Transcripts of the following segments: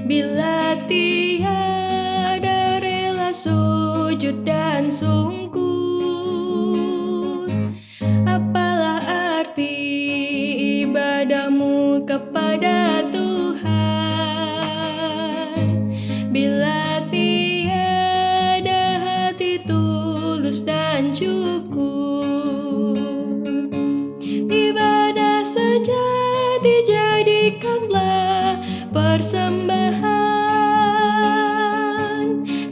Bila tiada rela sujud dan sungkur, apalah arti ibadahmu kepada Tuhan? Bila tiada hati tulus dan cukup, ibadah sejati jadikanlah persembahan.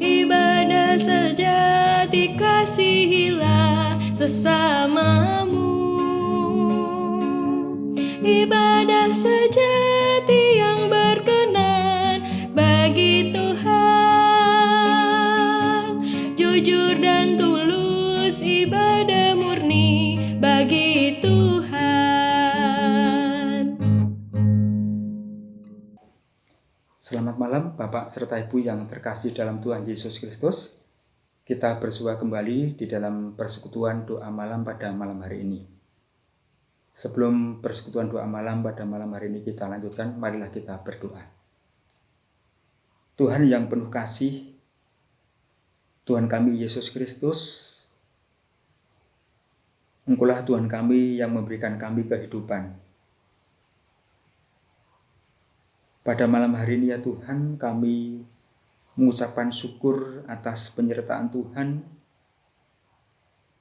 Ibadah sejati kasihilah sesamamu. Ibadah sejati yang berkenan bagi Tuhan, jujur dan tulus, ibadah murni bagi Tuhan. Selamat malam Bapak serta Ibu yang terkasih dalam Tuhan Yesus Kristus. Kita bersua kembali di dalam persekutuan doa malam pada malam hari ini. Sebelum persekutuan doa malam pada malam hari ini kita lanjutkan, marilah kita berdoa. Tuhan yang penuh kasih, Tuhan kami Yesus Kristus, Engkaulah Tuhan kami yang memberikan kami kehidupan. Pada malam hari ini ya Tuhan, kami mengucapkan syukur atas penyertaan Tuhan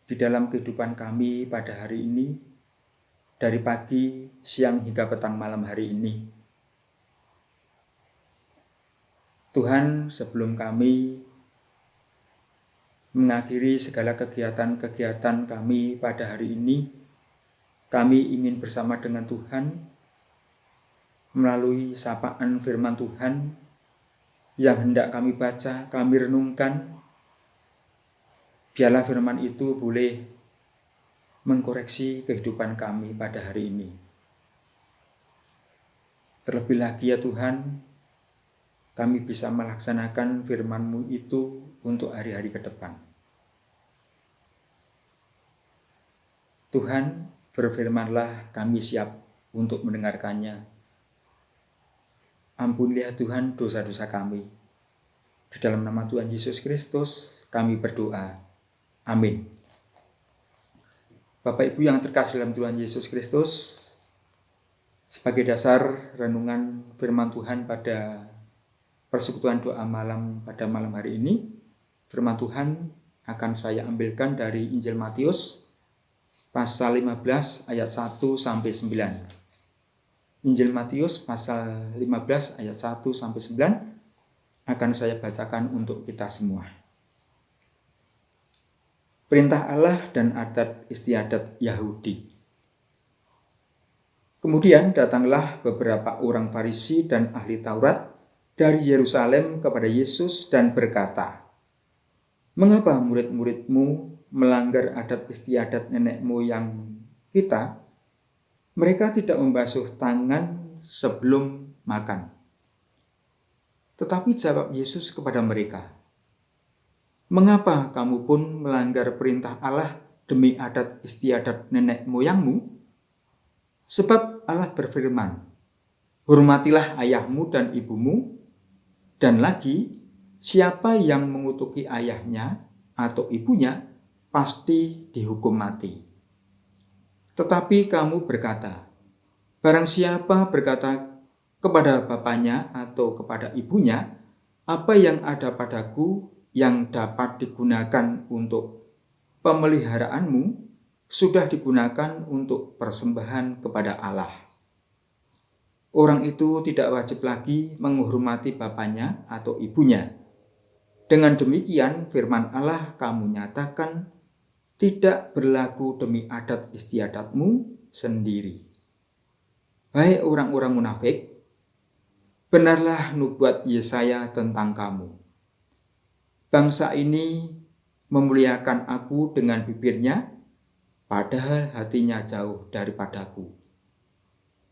di dalam kehidupan kami pada hari ini, dari pagi, siang hingga petang malam hari ini. Tuhan, sebelum kami mengakhiri segala kegiatan-kegiatan kami pada hari ini, kami ingin bersama dengan Tuhan melalui sapaan firman Tuhan yang hendak kami baca, kami renungkan. Biarlah firman itu boleh mengkoreksi kehidupan kami pada hari ini. Terlebih lagi ya Tuhan, kami bisa melaksanakan firman-Mu itu untuk hari-hari ke depan. Tuhan, berfirmanlah, kami siap untuk mendengarkannya. Ampunilah Tuhan dosa-dosa kami. Di dalam nama Tuhan Yesus Kristus kami berdoa. Amin. Bapak Ibu yang terkasih dalam Tuhan Yesus Kristus, sebagai dasar renungan firman Tuhan pada persekutuan doa malam pada malam hari ini, firman Tuhan akan saya ambilkan dari Injil Matius pasal 15 ayat 1 sampai 9. Injil Matius pasal 15 ayat 1 sampai 9 akan saya bacakan untuk kita semua. Perintah Allah dan adat istiadat Yahudi. Kemudian datanglah beberapa orang Farisi dan ahli Taurat dari Yerusalem kepada Yesus dan berkata, "Mengapa murid-muridmu melanggar adat istiadat nenek moyang kita? Mereka tidak membasuh tangan sebelum makan." Tetapi jawab Yesus kepada mereka, "Mengapa kamu pun melanggar perintah Allah demi adat istiadat nenek moyangmu? Sebab Allah berfirman, hormatilah ayahmu dan ibumu, dan lagi siapa yang mengutuki ayahnya atau ibunya pasti dihukum mati. Tetapi kamu berkata, barang siapa berkata kepada bapaknya atau kepada ibunya, apa yang ada padaku yang dapat digunakan untuk pemeliharaanmu sudah digunakan untuk persembahan kepada Allah. Orang itu tidak wajib lagi menghormati bapaknya atau ibunya. Dengan demikian firman Allah kamu nyatakan tidak berlaku demi adat istiadatmu sendiri. Hai orang-orang munafik, benarlah nubuat Yesaya tentang kamu. Bangsa ini memuliakan aku dengan bibirnya, padahal hatinya jauh daripadaku.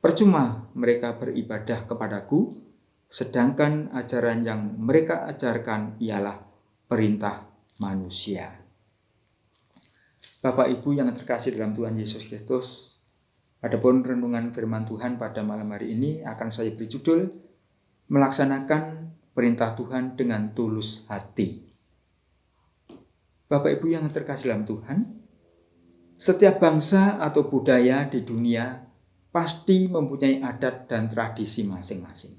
Percuma mereka beribadah kepadaku, sedangkan ajaran yang mereka ajarkan ialah perintah manusia. Bapak Ibu yang terkasih dalam Tuhan Yesus Kristus, adapun renungan firman Tuhan pada malam hari ini akan saya beri judul, melaksanakan perintah Tuhan dengan tulus hati. Bapak Ibu yang terkasih dalam Tuhan, setiap bangsa atau budaya di dunia pasti mempunyai adat dan tradisi masing-masing.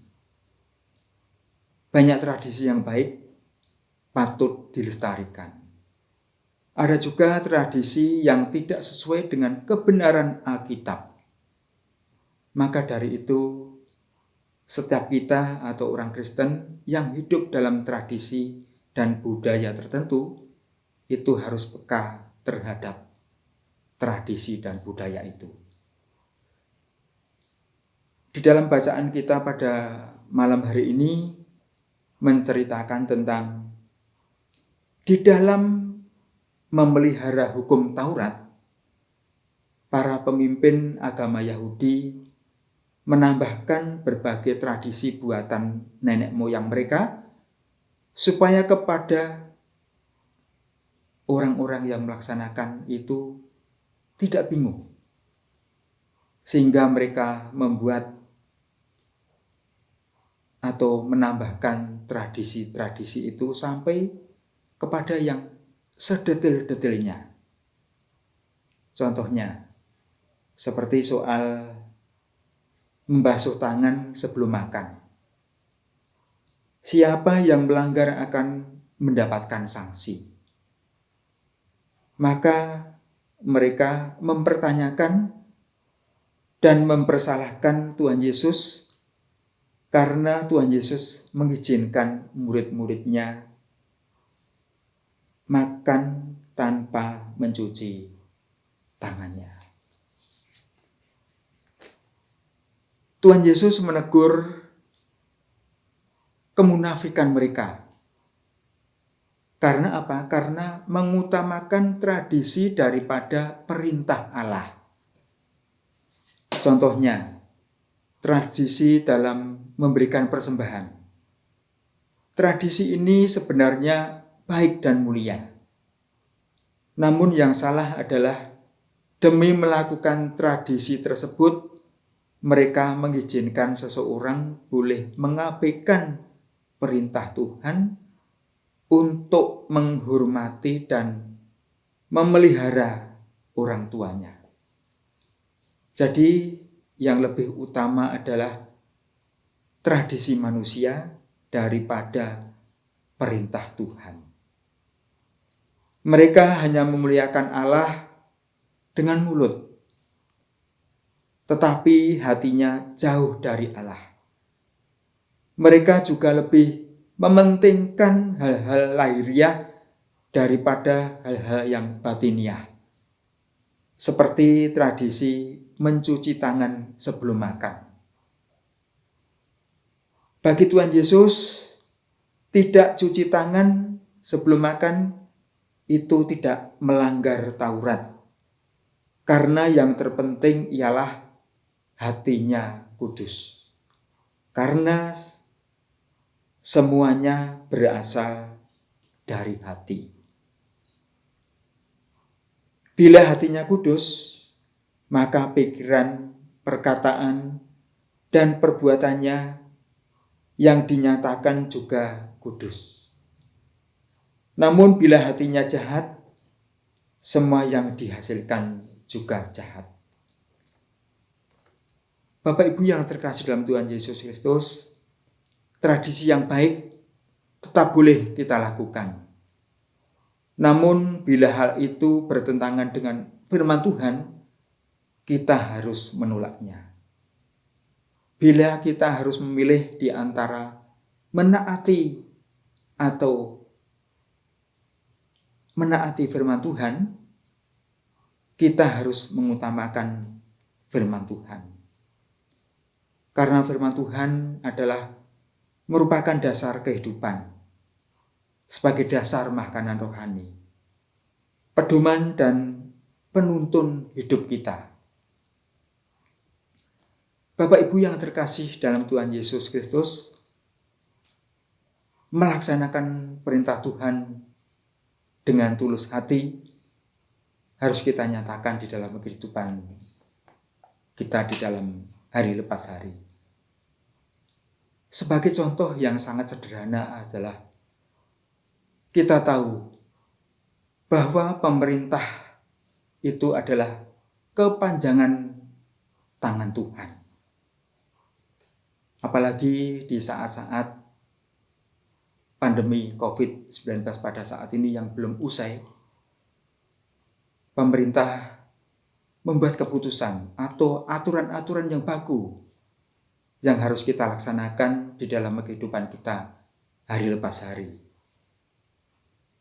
Banyak tradisi yang baik patut dilestarikan. Ada juga tradisi yang tidak sesuai dengan kebenaran Alkitab. Maka dari itu, setiap kita atau orang Kristen yang hidup dalam tradisi dan budaya tertentu itu harus peka terhadap tradisi dan budaya itu. Di dalam bacaan kita pada malam hari ini menceritakan tentang di dalam memelihara hukum Taurat, para pemimpin agama Yahudi menambahkan berbagai tradisi buatan nenek moyang mereka supaya kepada orang-orang yang melaksanakan itu tidak bingung. Sehingga mereka membuat atau menambahkan tradisi-tradisi itu sampai kepada yang sedetil-detilnya. Contohnya, seperti soal membasuh tangan sebelum makan. Siapa yang melanggar akan mendapatkan sanksi. Maka mereka mempertanyakan dan mempersalahkan Tuhan Yesus karena Tuhan Yesus mengizinkan murid-muridnya makan tanpa mencuci tangannya. Tuhan Yesus menegur kemunafikan mereka. Karena apa? Karena mengutamakan tradisi daripada perintah Allah. Contohnya, tradisi dalam memberikan persembahan. Tradisi ini sebenarnya baik dan mulia. Namun yang salah adalah demi melakukan tradisi tersebut, mereka mengizinkan seseorang boleh mengabaikan perintah Tuhan untuk menghormati dan memelihara orang tuanya. Jadi yang lebih utama adalah tradisi manusia daripada perintah Tuhan. Mereka hanya memuliakan Allah dengan mulut, tetapi hatinya jauh dari Allah. Mereka juga lebih mementingkan hal-hal lahiriah daripada hal-hal yang batiniah, seperti tradisi mencuci tangan sebelum makan. Bagi Tuhan Yesus, tidak cuci tangan sebelum makan itu tidak melanggar Taurat. Karena yang terpenting ialah hatinya kudus. Karena semuanya berasal dari hati. Bila hatinya kudus, maka pikiran, perkataan, dan perbuatannya yang dinyatakan juga kudus. Namun bila hatinya jahat, semua yang dihasilkan juga jahat. Bapak Ibu yang terkasih dalam Tuhan Yesus Kristus, tradisi yang baik tetap boleh kita lakukan. Namun bila hal itu bertentangan dengan firman Tuhan, kita harus menolaknya. Bila kita harus memilih di antara menaati atau menaati firman Tuhan, kita harus mengutamakan firman Tuhan. Karena firman Tuhan adalah merupakan dasar kehidupan, sebagai dasar makanan rohani, pedoman dan penuntun hidup kita. Bapak Ibu yang terkasih dalam Tuhan Yesus Kristus, melaksanakan perintah Tuhan dengan tulus hati harus kita nyatakan di dalam kehidupan kita di dalam hari lepas hari. Sebagai contoh yang sangat sederhana adalah kita tahu bahwa pemerintah itu adalah kepanjangan tangan Tuhan. Apalagi di saat-saat pandemi COVID-19 pada saat ini yang belum usai, pemerintah membuat keputusan atau aturan-aturan yang baku yang harus kita laksanakan di dalam kehidupan kita hari lepas hari.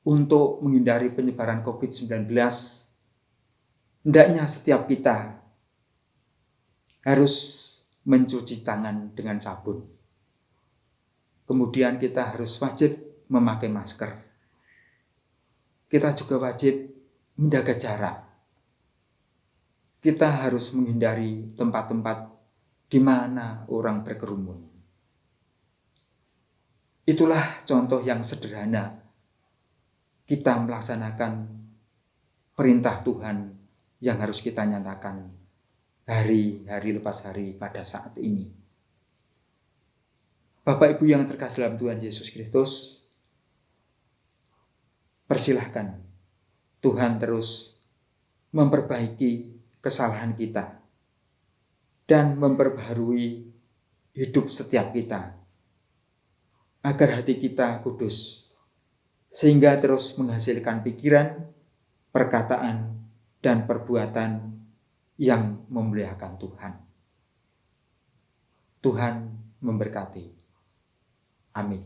Untuk menghindari penyebaran COVID-19, hendaknya setiap kita harus mencuci tangan dengan sabun. Kemudian kita harus wajib memakai masker. Kita juga wajib menjaga jarak. Kita harus menghindari tempat-tempat di mana orang berkerumun. Itulah contoh yang sederhana kita melaksanakan perintah Tuhan yang harus kita nyatakan hari-hari lepas hari pada saat ini. Bapak Ibu yang terkasih dalam Tuhan Yesus Kristus, persilahkan Tuhan terus memperbaiki kesalahan kita dan memperbaharui hidup setiap kita, agar hati kita kudus, sehingga terus menghasilkan pikiran, perkataan, dan perbuatan yang memuliakan Tuhan. Tuhan memberkati. Amin.